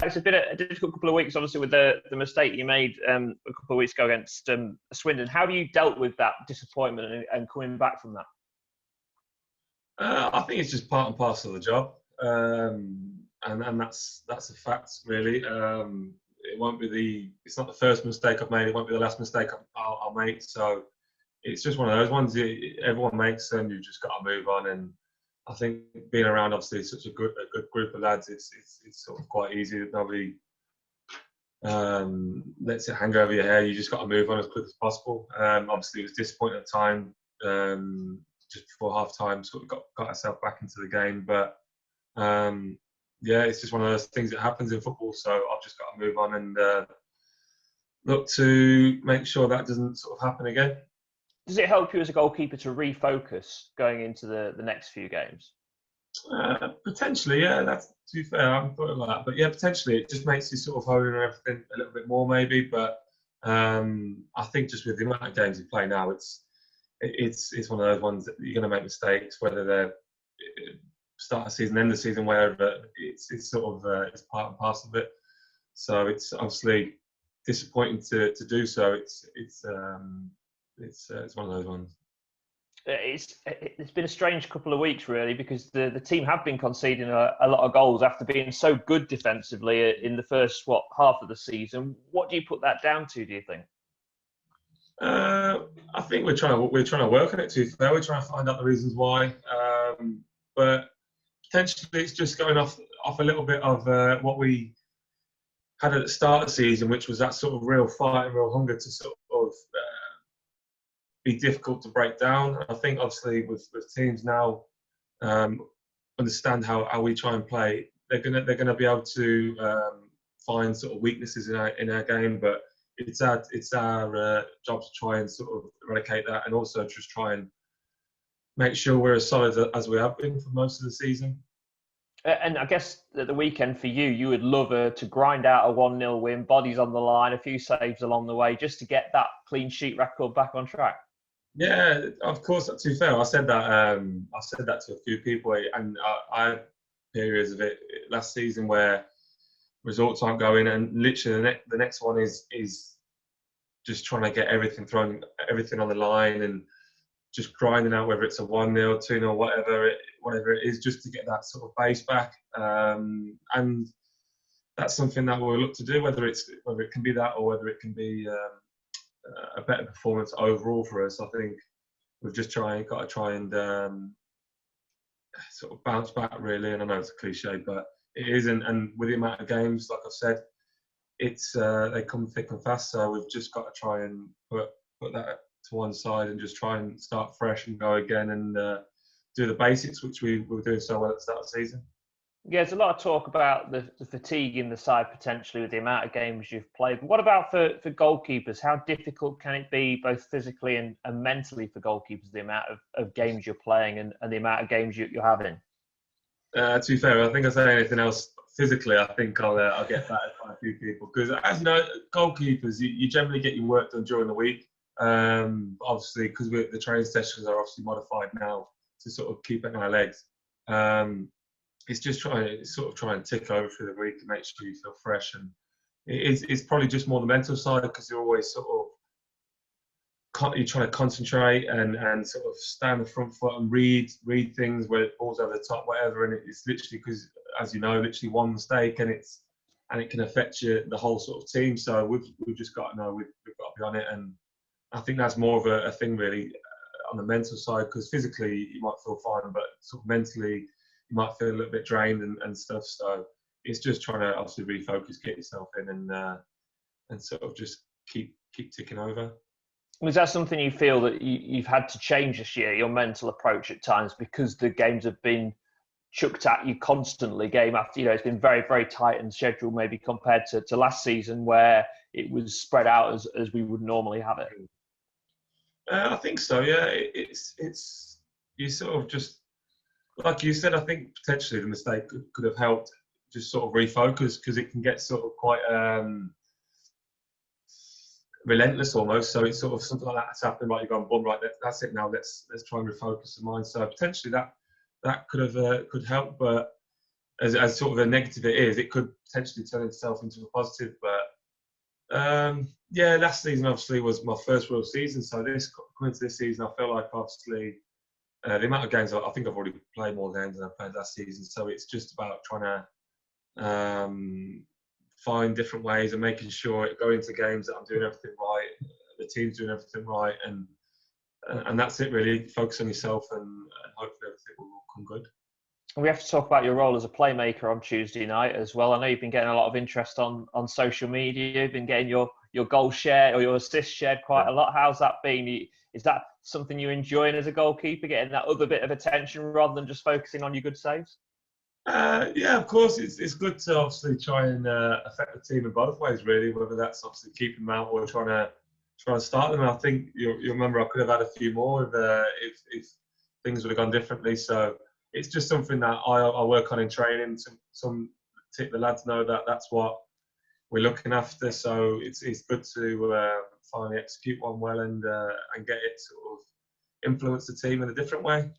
It's been a difficult couple of weeks, obviously, with the mistake you made a couple of weeks ago against Swindon. How have you dealt with that disappointment and coming back from that? I think it's just part and parcel of the job, and that's a fact, really. It won't be it's not the first mistake I've made. It won't be the last mistake I'll make. So it's just one of those ones everyone makes, and you've just got to move on. And I think being around, obviously, such a good group of lads, it's sort of quite easy. That nobody lets it hang over your head. You just got to move on as quick as possible. Obviously, it was disappointing at the time. Just before half time, sort of got ourselves back into the game. But yeah, it's just one of those things that happens in football. So I've just got to move on and look to make sure that doesn't sort of happen again. Does it help you as a goalkeeper to refocus going into the next few games? Potentially, yeah. That's, to be fair, I haven't thought about that. But yeah, potentially, it just makes you sort of hone on everything a little bit more, maybe. But I think just with the amount of games you play now, it's one of those ones that you're going to make mistakes, whether they're start the season, end the season, wherever. It's sort of it's part and parcel of it. So it's obviously disappointing to do so. It's one of those ones. It's been a strange couple of weeks, really, because the team have been conceding a lot of goals after being so good defensively in the first half of the season. What do you put that down to, do you think? I think we're trying to work on it too. We're trying to find out the reasons why, but potentially it's just going off a little bit of what we had at the start of the season, which was that sort of real fight and real hunger to sort of be difficult to break down. I think obviously with teams now understand how we try and play, they're gonna be able to find sort of weaknesses in our game, but it's our job to try and sort of eradicate that, and also just try and make sure we're as solid as we have been for most of the season. And I guess at the weekend for you would love to grind out a 1-0 win, bodies on the line, a few saves along the way, just to get that clean sheet record back on track. Yeah, of course. To be fair, I said that to a few people, and I had periods of it last season where results aren't going, and literally the next one is just trying to get everything on the line and just grinding out, whether it's a 1-0, 2-0, whatever it is, just to get that sort of base back. And that's something that we'll look to do, whether it can be that or whether it can be a better performance overall for us. I think we've just got to try and sort of bounce back, really. And I know it's a cliche, but it is, and with the amount of games, like I've said, it's they come thick and fast. So we've just got to try and put that to one side and just try and start fresh and go again and do the basics, which we were doing so well at the start of the season. Yeah, there's a lot of talk about the fatigue in the side potentially with the amount of games you've played. But what about for goalkeepers? How difficult can it be, both physically and mentally, for goalkeepers, the amount of games you're playing and the amount of games you're having? To be fair, I think I say anything else physically, I think I'll get that by a few people. Because as you know, goalkeepers, you generally get your work done during the week. Obviously, because the training sessions are obviously modified now to sort of keep it on our legs. It's just trying to tick over through the week and make sure you feel fresh. And it's probably just more the mental side, because you're always sort of you're trying to concentrate and sort of stand on the front foot and read things where it falls over the top, whatever. And it's literally, because as you know, literally one mistake and it can affect the whole sort of team. So we've just got to know we've got to be on it. And I think that's more of a thing really on the mental side, because physically you might feel fine, but sort of mentally you might feel a little bit drained and stuff. So it's just trying to obviously refocus, get yourself in, and sort of just keep ticking over. Was that something you feel that you've had to change this year, your mental approach at times, because the games have been chucked at you constantly, game after, it's been very, very tight and scheduled, maybe compared to last season where it was spread out as we would normally have it? I think so, yeah. It's you sort of just, like you said, I think potentially the mistake could have helped just sort of refocus, because it can get sort of quite relentless almost. So it's sort of something like that's happened, right? You've gone, boom, right, that's it now. Let's try and refocus the mind. So potentially that could help, but as sort of a negative it is, it could potentially turn itself into a positive. But yeah, last season obviously was my first real season. So coming to this season, I feel like obviously the amount of games, I think I've already played more games than I played last season. So it's just about trying to find different ways and making sure going into games that I'm doing everything right, the team's doing everything right, and that's it really. Focus on yourself, and hopefully everything will come good. And we have to talk about your role as a playmaker on Tuesday night as well. I know you've been getting a lot of interest on social media. You've been getting your goal shared or your assist shared quite a lot. How's that been? Is that something you're enjoying as a goalkeeper, getting that other bit of attention rather than just focusing on your good saves? Yeah, of course. It's good to obviously try and affect the team in both ways, really. Whether that's obviously keeping them out or trying to start them. And I think you remember I could have had a few more if things would have gone differently. So it's just something that I work on in training. The lads know that that's what we're looking after. So it's good to finally execute one well and get it sort of influence the team in a different way.